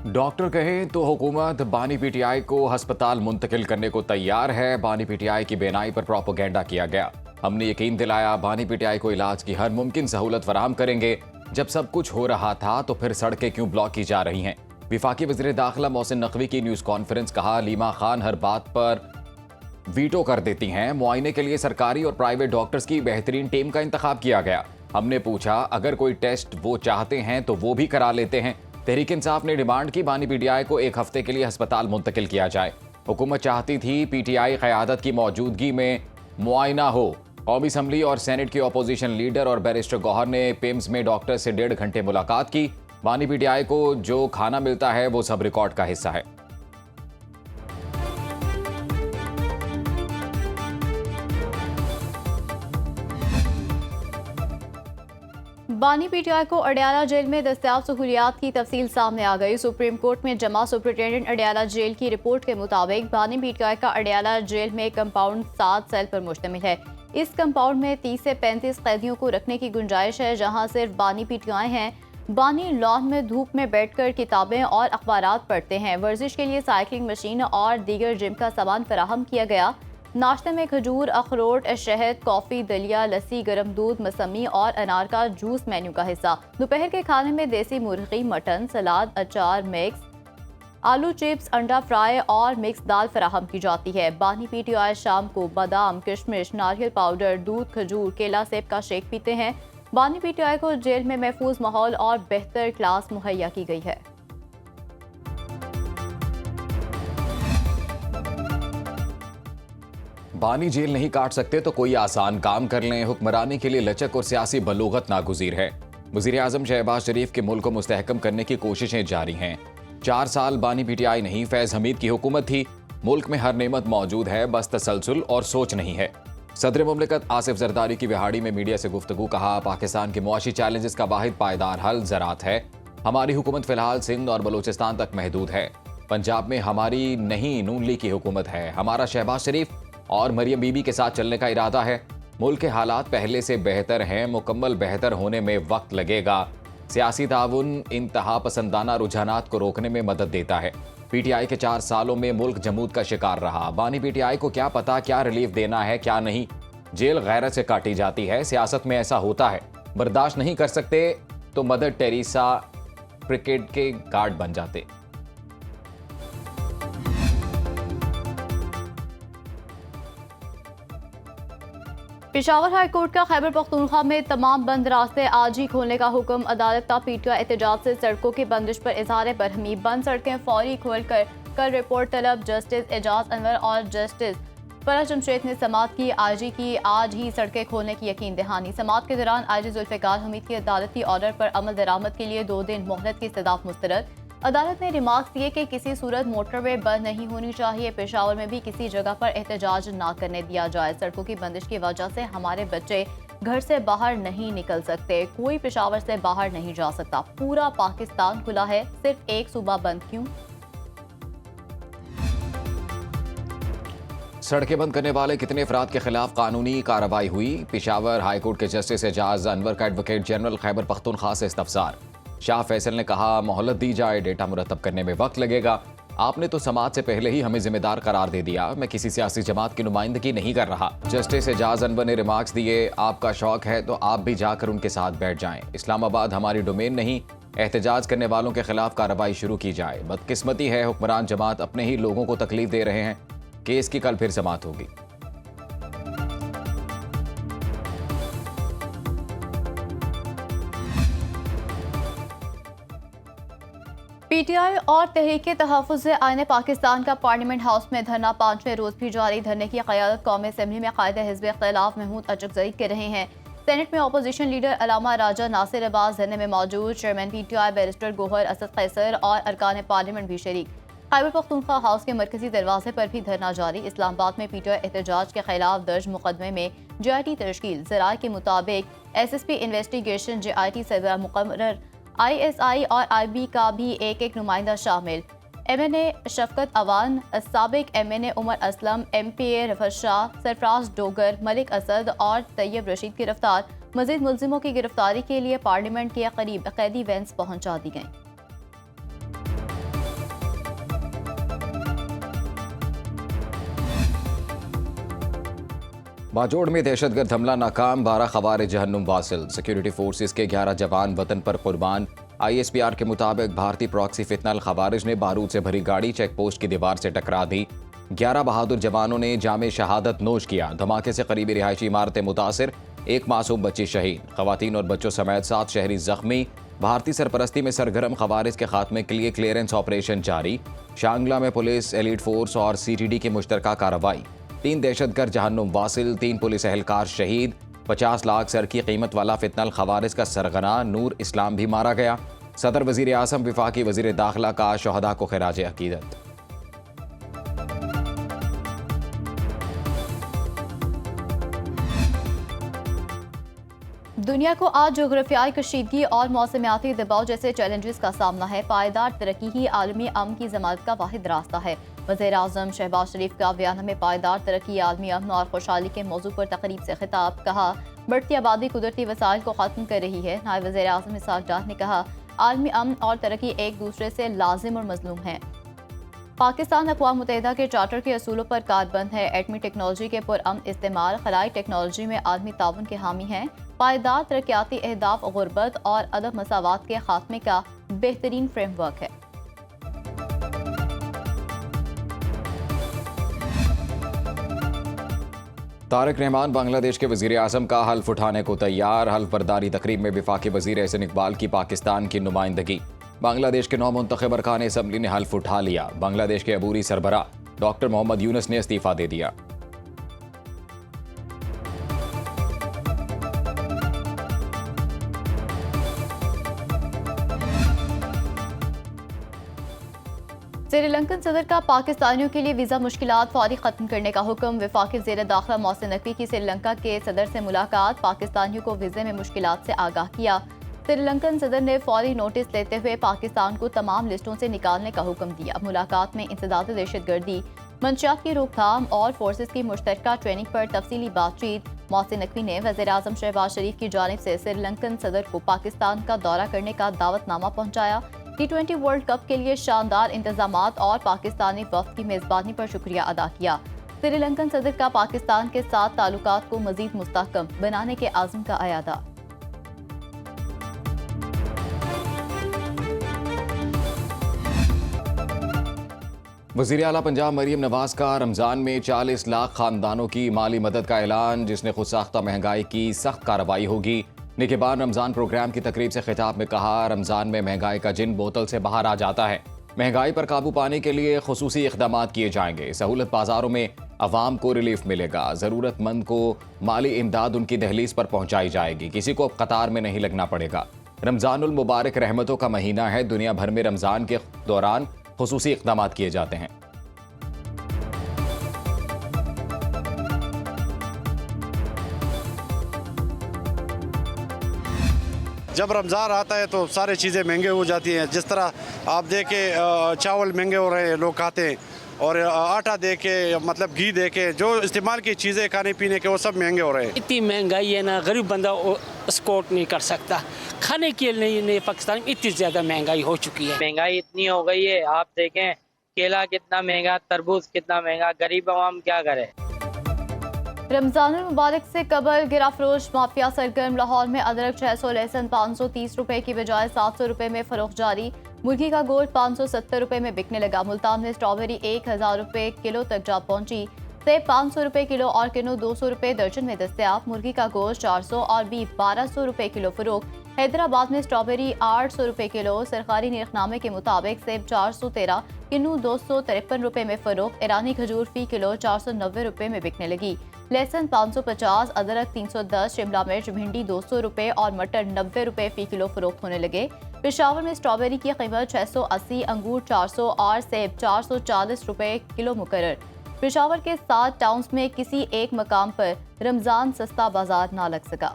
Doctor कहें तो हुकूमत बानी पीटीआई को अस्पताल मुंतकिल करने को तैयार है। बानी पीटीआई की बेनाई पर प्रोपोगेंडा किया गया। हमने यकीन दिलाया बानी पीटीआई को इलाज की हर मुमकिन सहूलत फराहम करेंगे। जब सब कुछ हो रहा था तो फिर सड़कें क्यों ब्लॉक की जा रही हैं? विफाकी वज़ीर दाखिला मोहसिन नकवी की न्यूज़ कॉन्फ्रेंस। कहा लीमा खान हर बात पर वीटो कर देती हैं। मुआयने के लिए सरकारी और प्राइवेट डॉक्टर्स की बेहतरीन टीम का इंतखाब किया गया। हमने पूछा अगर कोई टेस्ट वो चाहते हैं तो वो भी करा लेते हैं। तहरीक इंसाफ ने डिमांड की बानी पीटीआई को एक हफ्ते के लिए अस्पताल मुंतकिल किया जाए। हुकूमत चाहती थी पीटीआई क़यादत की मौजूदगी में मुआयना हो। कौमी असम्बली और सेनेट की अपोजिशन लीडर और बैरिस्टर गौहर ने पिम्स में डॉक्टर से 1.5 घंटे मुलाकात की। बानी पीटीआई को जो खाना मिलता है वो सब रिकॉर्ड का हिस्सा है। बानी पीटीआई को अडयाला जेल में दस्तयाब सहूलियात की तफसील सामने आ गई। सुप्रीम कोर्ट में जमा सुपरिटेंडेंट अडयाला जेल की रिपोर्ट के मुताबिक बानी पीटीआई का अडयाला जेल में कंपाउंड 7 सेल पर मुश्तमिल है। इस कंपाउंड में 30 से 35 कैदियों को रखने की गुंजाइश है, जहां सिर्फ बानी पीटीआई हैं। बानी लॉन में धूप में बैठकर किताबें और अखबारात पढ़ते हैं। वर्जिश के लिए साइकिलिंग मशीन और दीगर जिम का सामान फराहम किया गया। नाश्ते में खजूर, अखरोट, शहद, कॉफ़ी, दलिया, लस्सी, गर्म दूध, मौसमी और अनार का जूस मेन्यू का हिस्सा। दोपहर के खाने में देसी मुर्गी, मटन, सलाद, अचार, मिक्स आलू चिप्स, अंडा फ्राई और मिक्स दाल फराहम की जाती है। बानी पीटीआई शाम को बादाम, किशमिश, नारियल पाउडर, दूध, खजूर, केला, सेब का शेक पीते हैं। बानी पीटीआई को जेल में महफूज माहौल और बेहतर क्लास मुहैया की गई है। बानी जेल नहीं काट सकते तो कोई आसान काम कर लें। हुक्मरानी के लिए लचक और सियासी बलूगत नागुज़ीर है। वज़ीर आज़म शहबाज शरीफ के मुल्क को मुस्तहकम करने की कोशिशें जारी हैं। 4 साल बानी पीटीआई नहीं फैज़ हमीद की हुकूमत थी। मुल्क में हर नेमत मौजूद है, बस तसलसल और सोच नहीं है। सदर मुमलिकत आसिफ जरदारी की विहाड़ी में मीडिया से गुफ्तगू। कहा पाकिस्तान के मुआशी चैलेंजेस का वाहिद पायदार हल ज़राअत है। हमारी हुकूमत फ़िलहाल सिंध और बलूचिस्तान तक महदूद है। पंजाब में हमारी नहीं नून लीग की हुकूमत है। हमारा शहबाज शरीफ और मरियम बीबी के साथ चलने का इरादा है। मुल्क के हालात पहले से बेहतर हैं, मुकम्मल बेहतर होने में वक्त लगेगा। सियासी ताउन इंतहा पसंदाना रुझानात को रोकने में मदद देता है। पीटीआई के 4 सालों में मुल्क जमूद का शिकार रहा। बानी पीटीआई को क्या पता क्या रिलीफ देना है क्या नहीं। जेल गैरत से काटी जाती है। सियासत में ऐसा होता है। बर्दाश्त नहीं कर सकते तो मदर टेरेसा क्रिकेट के गार्ड बन जाते। पेशावर हाई कोर्ट का खैबर पख्तूनख्वा में तमाम बंद रास्ते आज ही खोलने का हुक्म। अदालत का पीटीआई एहतजाज से सड़कों की बंदिश पर इजहार बरहमी। बंद सड़कें फौरी खोलकर कल रिपोर्ट तलब। जस्टिस एजाज अनवर और जस्टिस फरज जमशेद ने समात की आईजी की आज ही सड़कें खोलने की यकीन दहानी। समात के दौरान आईजी जुल्फ़िकार हमीद की अदालती ऑर्डर पर अमल दरामद के लिए 2 दिन मोहलत की इस्तदाफ मुस्तरद। अदालत ने रिमार्क्स दिए कि किसी सूरत मोटरवे बंद नहीं होनी चाहिए। पेशावर में भी किसी जगह पर एहतजाज ना करने दिया जाए। सड़कों की बंदिश की वजह से हमारे बच्चे घर से बाहर नहीं निकल सकते। कोई पेशावर से बाहर नहीं जा सकता। पूरा पाकिस्तान खुला है, सिर्फ एक सूबा बंद क्यों? सड़कें बंद करने वाले कितने अफराद के खिलाफ कानूनी कार्रवाई हुई? पेशावर हाई कोर्ट के जस्टिस एजाज अनवर का एडवोकेट जनरल खैबर पख्तूनख्वा से इस्तफसार। शाह फैसल ने कहा मोहलत दी जाए, डेटा मुरतब करने में वक्त लगेगा। आपने तो समात से पहले ही हमें जिम्मेदार करार दे दिया। मैं किसी सियासी जमात की नुमाइंदगी नहीं कर रहा। जस्टिस एजाज अनवर ने रिमार्क्स दिए आपका शौक है तो आप भी जाकर उनके साथ बैठ जाएं। इस्लामाबाद हमारी डोमेन नहीं। एहतजाज करने वालों के खिलाफ कार्रवाई शुरू की जाए। बदकिस्मती है हुक्मरान जमात अपने ही लोगों को तकलीफ दे रहे हैं। केस की कल फिर समात होगी। पीटीआई और तहरीक तहफ़्फ़ुज़ आईन पाकिस्तान का पार्लियामेंट हाउस में धरना 5वें रोज भी जारी। धरने की क़यादत कौमी असम्बली में कायदे हिज़्ब इख्तिलाफ महमूद अचकज़ई कर रहे हैं। सेनेट में अपोजिशन लीडर अलामा राजा नासिर अब्बास धरने में मौजूद। Chairman PTI barrister Gohar Asad Qaiser और अरकान पार्लियामेंट भी शरीक। खैबर पख्तूनख्वा हाउस के मरकजी दरवाजे पर भी धरना जारी। इस्लामाबाद में पीटीआई एहतजाज के खिलाफ दर्ज मुकदमे में JIT तश्कील। ज़राए के मुताबिक SSP इन्वेस्टिगेशन JIT सरबराह मुकर्रर ISI और IB का भी एक नुमाइंदा शामिल। MNA शफकत अवान, साबिक MNA उमर असलम, MPA रफत शाह, सरफराज डोगर, मलिक असद और तैयब रशीद गिरफ्तार। मजीद मुल्जिमों की गिरफ्तारी के लिए पार्लियामेंट के करीब कैदी वैन्स पहुंचा दी गई। बाजोड़ में दहशतगर्द हमला नाकाम, 12 खवारिज जहन्नुम वासिल। सिक्योरिटी फोर्सेस के 11 जवान वतन पर कुर्बान। ISPR के मुताबिक भारतीय प्रॉक्सी फितनल खवारिज ने बारूद से भरी गाड़ी चेक पोस्ट की दीवार से टकरा दी। 11 बहादुर जवानों ने जामे शहादत नोश किया। धमाके से करीबी रिहायशी इमारतें मुतासिर, एक मासूम बच्ची शहीद। खवातीन और बच्चों समेत 7 शहरी जख्मी। भारतीय सरपरस्ती में सरगर्म खवारिज के खात्मे के लिए क्लियरेंस ऑपरेशन जारी। शांगला में पुलिस, एलीट फोर्स और CTD की मुश्तरका कार्रवाई। 3 दहशतगर्द जहन्नुम वासिल, 3 पुलिस एहलकार शहीद। 50 लाख सर की कीमत वाला फितनल खवारिज का सरगना नूर इस्लाम भी मारा गया। सदर वजीर आज़म, विफाकी वजीर दाखिला का शहदा को खिराज अकीदत। दुनिया को आज जोग्राफियाई कशीदगी और मौसमियाती दबाव जैसे चैलेंजेस का सामना है। पायदार तरक्की ही आलमी अमन की जमानत का वाहिद रास्ता है। वज़ीर आज़म शहबाज शरीफ का बयान में पायदार तरक्की आलमी अमन और खुशहाली के मौजू पर तकरीब से खिताब। कहा, बढ़ती आबादी कुदरती वसाइल को ख़त्म कर रही है। नायब वज़ीर आज़म इसहाक डार ने कहा, आलमी अमन और तरक्की एक दूसरे से लाजिम और मजलूम है। पाकिस्तान अक़वाम मुत्तहिदा के चार्टर के असूलों पर कारबंद है। एटमी टेक्नोलॉजी के पुरअमन इस्तेमाल, खलाई टेक्नोलॉजी में आलमी ताउन के हामी हैं। पायदार तरक्याती अहदाफ, गुर्बत और अदम मसावात के खात्मे का बेहतरीन फ्रेमवर्क है। तारिक रहमान बांग्लादेश के वजीर आज़म का हल्फ उठाने को तैयार। हल्फ बर्दारी तकरीब में वफाकी वजीर एहसन इकबाल की पाकिस्तान की नुमाइंदगी। बांग्लादेश के 9 मुंतखब अरकान असम्बली ने हल्फ उठा लिया। बांग्लादेश के अबूरी सरबरा डॉक्टर मोहम्मद यूनुस ने इस्तीफा दे दिया। श्रीलंकन सदर का पाकिस्तानियों के लिए वीज़ा मुश्किलात फौरी खत्म करने का हुक्म। वफाकी वज़ीर दाखिला मोहसिन नकवी की श्रीलंका के सदर से मुलाकात, पाकिस्तानियों को वीज़े में मुश्किलात से आगाह किया। श्रीलंकन सदर ने फौरी नोटिस लेते हुए पाकिस्तान को तमाम लिस्टों से निकालने का हुक्म दिया। मुलाकात में इंसदाद दहशतगर्दी, मंशियात की रोकथाम और फोर्सेस की मुश्तरका ट्रेनिंग पर तफसीली बातचीत। मोहसिन नकवी ने वज़ीर आज़म शहबाज शरीफ की जानिब से श्रीलंकन सदर को पाकिस्तान का दौरा करने का दावतनामा पहुँचाया। T20 वर्ल्ड कप के लिए शानदार इंतजामात और पाकिस्तानी वफ्द की मेज़बानी पर शुक्रिया अदा किया। श्रीलंकन सदर का पाकिस्तान के साथ ताल्लुकात को मज़ीद मुस्तहकम बनाने के आज़म का अयादा। वज़ीर आला पंजाब मरीम नवाज का रमज़ान में 40 लाख खानदानों की माली मदद का ऐलान, जिसने खुद साख्ता महंगाई की सख्त कार्रवाई होगी। निगहबान रमज़ान प्रोग्राम की तकरीब से खिताब में कहा, रमज़ान में महंगाई का जिन बोतल से बाहर आ जाता है। महंगाई पर काबू पाने के लिए खुसूसी इक़दामात किए जाएंगे। सहूलत बाजारों में अवाम को रिलीफ मिलेगा। ज़रूरतमंद को माली इमदाद उनकी दहलीज पर पहुँचाई जाएगी। किसी को अब कतार में नहीं लगना पड़ेगा। रमज़ानुल मुबारक रहमतों का महीना है। दुनिया भर में रमज़ान के दौरान खुसूसी इक़दामात किए जाते हैं। जब रमज़ान आता है तो सारी चीज़ें महंगे हो जाती हैं। जिस तरह आप देखें चावल महंगे हो रहे हैं, लोग खाते हैं, और आटा दे के मतलब घी दे के जो इस्तेमाल की चीज़ें खाने पीने के वो सब महंगे हो रहे हैं। इतनी महंगाई है ना, गरीब बंदा स्पोर्ट नहीं कर सकता। खाने के लिए नहीं, पाकिस्तान में इतनी ज़्यादा महंगाई हो चुकी है। महंगाई इतनी हो गई है, आप देखें केला कितना महंगा, तरबूज कितना महंगा, गरीब आवाम क्या करे। रमज़ानुल मुबारक से कबल गिराफरोश माफिया सरगर्म। लाहौर में अदरक 600, लहसुन 530 रुपए की बजाय 700 रुपए में फरोख्त जारी। मुर्गी का गोश्त 570 रुपए में बिकने लगा। मुल्तान में स्ट्रॉबेरी 1000 रुपए किलो तक जा पहुंची। सेब 500 रुपए किलो और किन्नू 200 रुपए दर्जन में दस्तयाब। मुर्गी का गोश्त 400 और बीफ 1200 रुपए किलो फरोख्त। हैदराबाद में स्ट्रॉबेरी 800 रुपए किलो। सरकारी निरखनामे के मुताबिक सेब 413, किन्नू 253 रुपए में फरोख्त। ईरानी खजूर फी किलो 490 रुपए में बिकने लगी। लहसुन 550, अदरक 310, शिमला मिर्च भिंडी 200 रुपए और मटर 90 रुपए फी किलो फरोख्त होने लगे। पेशावर में स्ट्रॉबेरी की कीमत 680, अंगूर 400 और सेब 440 रुपए किलो मुकर्रर। पेशावर के 7 टाउन्स में किसी एक मकाम पर रमजान सस्ता बाजार ना लग सका।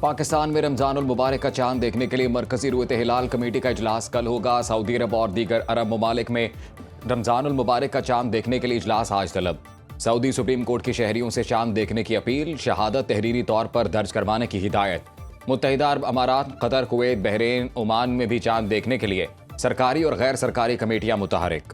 पाकिस्तान में रमजानुल मुबारक का चांद देखने के लिए मरकजी रुयत हिलाल कमेटी का इजलास कल होगा। सऊदी अरब और दीगर अरब ममालिक में रमजानुल मुबारक का चांद देखने के लिए इजलास आज तलब। सऊदी सुप्रीम कोर्ट की शहरियों से चांद देखने की अपील, शहादत तहरीरी तौर पर दर्ज करवाने की हिदायत। मुत्तहिदा अरब अमारात, कतर, कुवैत, बहरीन, ओमान में भी चांद देखने के लिए सरकारी और गैर सरकारी कमेटियां मुतहरिक।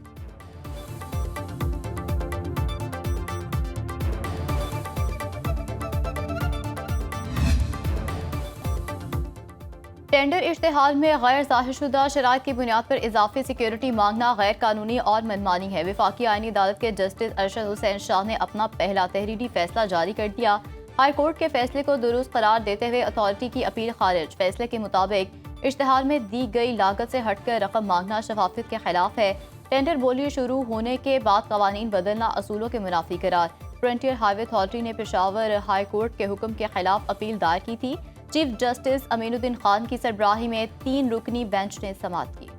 टेंडर इश्तेहार में गैर ज़ाहिरशुदा शराइत की बुनियाद पर इजाफी सिक्योरिटी मांगना गैर कानूनी और मनमानी है। वफाकी आईनी अदालत के जस्टिस अरशद हुसैन शाह ने अपना पहला तहरीरी फैसला जारी कर दिया। हाई कोर्ट के फैसले को दुरुस्त करार देते हुए अथॉरिटी की अपील खारिज। फैसले के मुताबिक इश्तेहार में दी गई लागत से हटकर रकम मांगना शफाफियत के खिलाफ है। टेंडर बोली शुरू होने के बाद कवानीन बदलना असूलों के मुनाफी करार। फ्रंटियर हाईवे अथॉरिटी ने पेशावर हाई कोर्ट के हुक्म के खिलाफ अपील दायर की थी। चीफ जस्टिस अमीनुद्दीन खान की सरबराही में 3 रुकनी बेंच ने समाअत की।